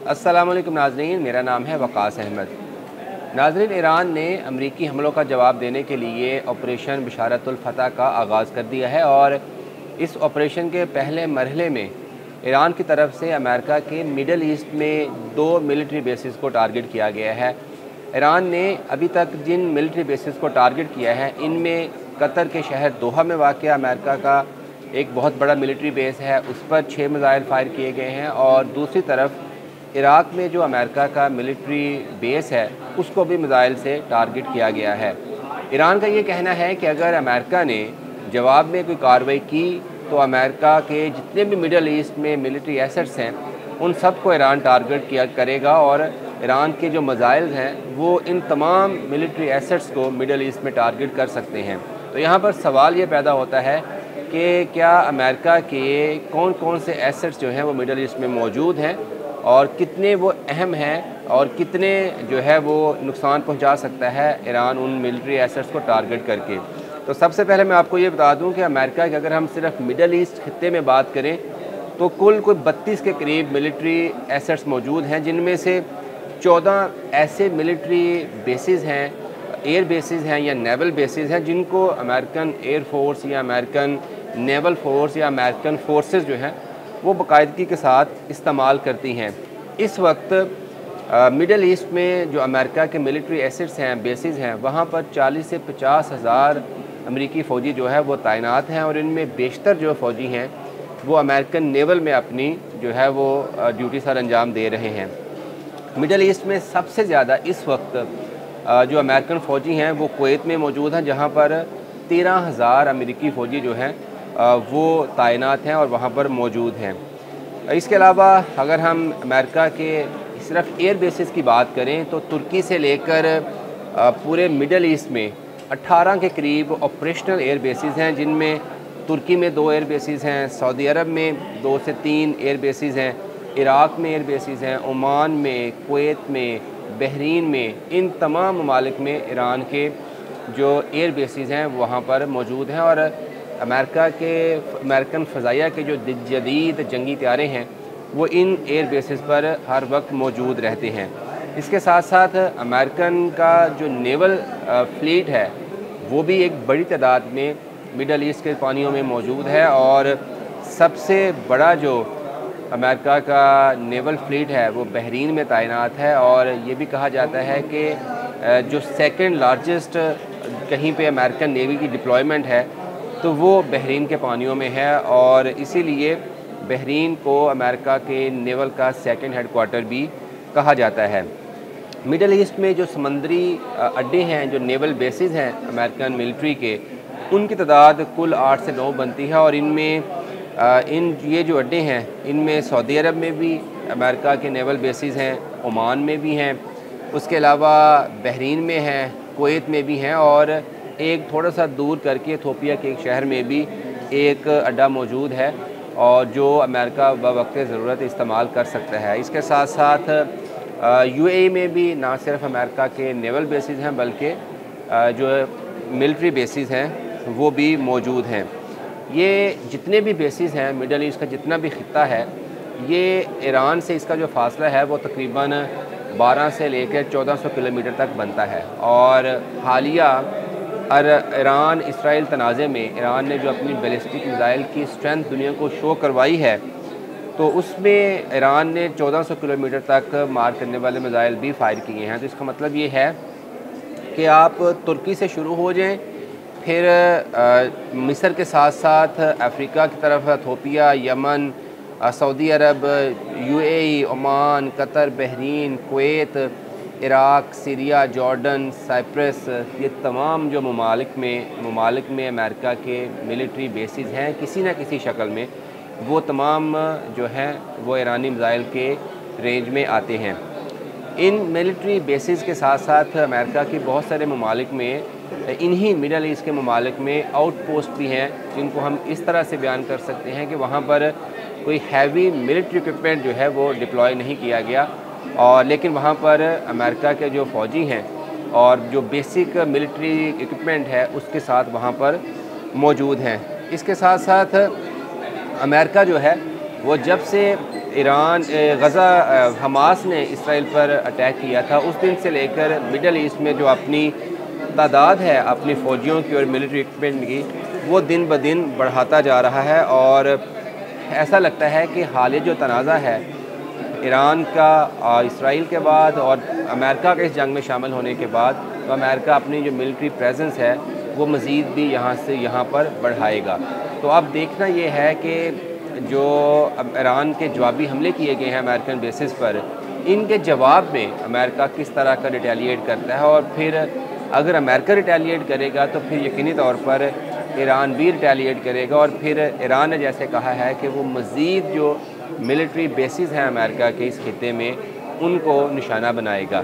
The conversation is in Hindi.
अस्सलाम वालेकुम नाज़रीन, मेरा नाम है वक़ास अहमद। नाज़रीन, ईरान ने अमरीकी हमलों का जवाब देने के लिए ऑपरेशन बशारतुल फ़तह का आगाज़ कर दिया है और इस ऑपरेशन के पहले मरहले में ईरान की तरफ से अमेरिका के मिडल ईस्ट में 2 मिलिट्री बेसिस को टारगेट किया गया है। ईरान ने अभी तक जिन मिलिट्री बेसिस को टारगेट किया है, इनमें कतर के शहर दोहा में वाक़ अमेरिका का एक बहुत बड़ा मिलिट्री बेस है, उस पर 6 मिसाइल फायर किए गए हैं और दूसरी तरफ इराक़ में जो अमेरिका का मिलिट्री बेस है, उसको भी मिसाइल से टारगेट किया गया है। ईरान का ये कहना है कि अगर अमेरिका ने जवाब में कोई कार्रवाई की तो अमेरिका के जितने भी मिडल ईस्ट में मिलिट्री एसेट्स हैं, उन सब को ईरान टारगेट किया करेगा और ईरान के जो मिसाइल हैं वो इन तमाम मिलिट्री एसेट्स को मिडल ईस्ट में टारगेट कर सकते हैं। तो यहाँ पर सवाल ये पैदा होता है कि क्या अमेरिका के कौन कौन से एसेट्स जो हैं वो मिडल ईस्ट में मौजूद हैं और कितने वो अहम हैं और कितने जो है वो नुकसान पहुंचा सकता है ईरान उन मिलिट्री एसेट्स को टारगेट करके। तो सबसे पहले मैं आपको ये बता दूं कि अमेरिका की अगर हम सिर्फ मिडल ईस्ट खित्ते में बात करें तो कुल कोई 32 के करीब मिलिट्री एसेट्स मौजूद हैं, जिनमें से 14 ऐसे मिलिट्री बेसिस हैं, एयर बेसिस हैं या नेवल बेसिस हैं, जिनको अमेरिकन एयर फोर्स या अमेरिकन नेवल फोर्स या अमेरिकन फोर्सेस जो हैं वो बाकायदगी के साथ इस्तेमाल करती हैं। इस वक्त मिडल ईस्ट में जो अमेरिका के मिलिट्री एसेट्स हैं, बेसिस हैं, वहाँ पर 40 से 50 हज़ार अमरीकी फ़ौजी जो है वो तैनात हैं और इनमें बेशतर जो फ़ौजी हैं वो अमेरिकन नेवल में अपनी जो है वो ड्यूटी सर अंजाम दे रहे हैं। मिडल ईस्ट में सबसे ज़्यादा इस वक्त जो अमेरिकन फ़ौजी हैं वो कुवैत में मौजूद हैं, जहाँ पर 13,000 अमरीकी फ़ौजी जो हैं वो तैनात हैं और वहाँ पर मौजूद हैं। इसके अलावा अगर हम अमेरिका के सिर्फ एयर बेसिस की बात करें तो तुर्की से लेकर पूरे मिडल ईस्ट में 18 के करीब ऑपरेशनल एयर बेसिस हैं, जिनमें तुर्की में 2 एयर बेसिस हैं, सऊदी अरब में 2 से 3 एयर बेसिस हैं, इराक़ में एयर बेसिस हैं, ओमान में, कुवैत में, बहरीन में। इन तमाम ममालिक में ईरान के जो एयर बेसिस हैं वहाँ पर मौजूद हैं और अमेरिकन फ़ज़ाइया के जो जदीद जंगी त्यारे हैं वो इन एयर बेसिस पर हर वक्त मौजूद रहते हैं। इसके साथ साथ अमेरिकन का जो नेवल फ्लीट है वो भी एक बड़ी तादाद में मिडल ईस्ट के पानियों में मौजूद है और सबसे बड़ा जो अमेरिका का नेवल फ्लीट है वो बहरीन में तैनात है और ये भी कहा जाता है कि जो सेकंड लार्जेस्ट कहीं पे अमेरिकन नेवी की डिप्लॉयमेंट है तो वो बहरीन के पानियों में है और इसीलिए बहरीन को अमेरिका के नेवल का सेकंड हेडक्वार्टर भी कहा जाता है। मिडल ईस्ट में जो समंदरी अड्डे हैं, जो नेवल बेसिस हैं अमेरिकन मिलिट्री के, उनकी तादाद कुल 8 से 9 बनती है और इनमें ये जो अड्डे हैं इनमें सऊदी अरब में भी अमेरिका के नेवल बेसिस हैं, ओमान में भी हैं, उसके अलावा बहरीन में हैं, कुवैत में भी हैं और एक थोड़ा सा दूर करके इथियोपिया के एक शहर में भी एक अड्डा मौजूद है और जो अमेरिका बवक्त ज़रूरत इस्तेमाल कर सकता है। इसके साथ साथ यूएई में भी ना सिर्फ अमेरिका के नेवल बेसिस हैं बल्कि जो मिलिट्री बेसिस हैं वो भी मौजूद हैं। ये जितने भी बेसिस हैं, मिडल ईस्ट का जितना भी ख़ित्ता है, ये ईरान से इसका जो फ़ासला है वो तकरीबन 12 से लेकर 1400 किलोमीटर तक बनता है और हालिया ईरान इसराइल तनाज़े में ईरान ने जो अपनी बैलिस्टिक मिसाइल की स्ट्रेंथ दुनिया को शो करवाई है तो उसमें ईरान ने 1400 किलोमीटर तक मार करने वाले मिसाइल भी फायर किए हैं। तो इसका मतलब ये है कि आप तुर्की से शुरू हो जाएं, फिर मिस्र के साथ साथ अफ्रीका की तरफ Ethiopia, Yemen, Saudi Arab, UAE, Oman, Qatar, Bahrain, Kuwait, Iraq, Syria, Jordan, Cyprus, ये तमाम जो ममालिक में अमेरिका के मिलिट्री बेसिस हैं किसी न किसी शक्ल में, वो तमाम जो हैं वो ईरानी मिसाइल के रेंज में आते हैं। इन मिलिट्री बेसिस के साथ साथ अमेरिका के बहुत सारे ममालिक में, इन्हीं मिडल ईस्ट के ममालिक में आउटपोस्ट भी हैं, जिनको हम इस तरह से बयान कर सकते हैं कि वहाँ पर कोई हैवी मिलिट्री इक्विपमेंट जो है वो डिप्लॉय नहीं किया गया और लेकिन वहाँ पर अमेरिका के जो फ़ौजी हैं और जो बेसिक मिलिट्री इक्विपमेंट है उसके साथ वहाँ पर मौजूद हैं। इसके साथ साथ अमेरिका जो है वो जब से ईरान गज़ा हमास ने इसराइल पर अटैक किया था, उस दिन से लेकर मिडल ईस्ट में जो अपनी तादाद है अपनी फ़ौजियों की और मिलिट्री इक्विपमेंट की, वो दिन ब दिन बढ़ाता जा रहा है। और ऐसा लगता है कि हाल जो तनाज़ा है ईरान का इसराइल के बाद और अमेरिका के इस जंग में शामिल होने के बाद, तो अमेरिका अपनी जो मिलिट्री प्रेजेंस है वो मज़ीद भी यहाँ से यहाँ पर बढ़ाएगा। तो अब देखना ये है कि जो ईरान के जवाबी हमले किए गए हैं अमेरिकन बेसिस पर, इनके जवाब में अमेरिका किस तरह का रिटेलिएट करता है। और फिर अगर अमेरिका रिटेलिएट करेगा तो फिर यकीनी तौर पर ईरान भी रिटेलिएट करेगा, और फिर ईरान ने जैसे कहा है कि वो मज़ीद जो मिलिट्री बेसिस हैं अमेरिका के इस खित्ते में, उनको निशाना बनाएगा।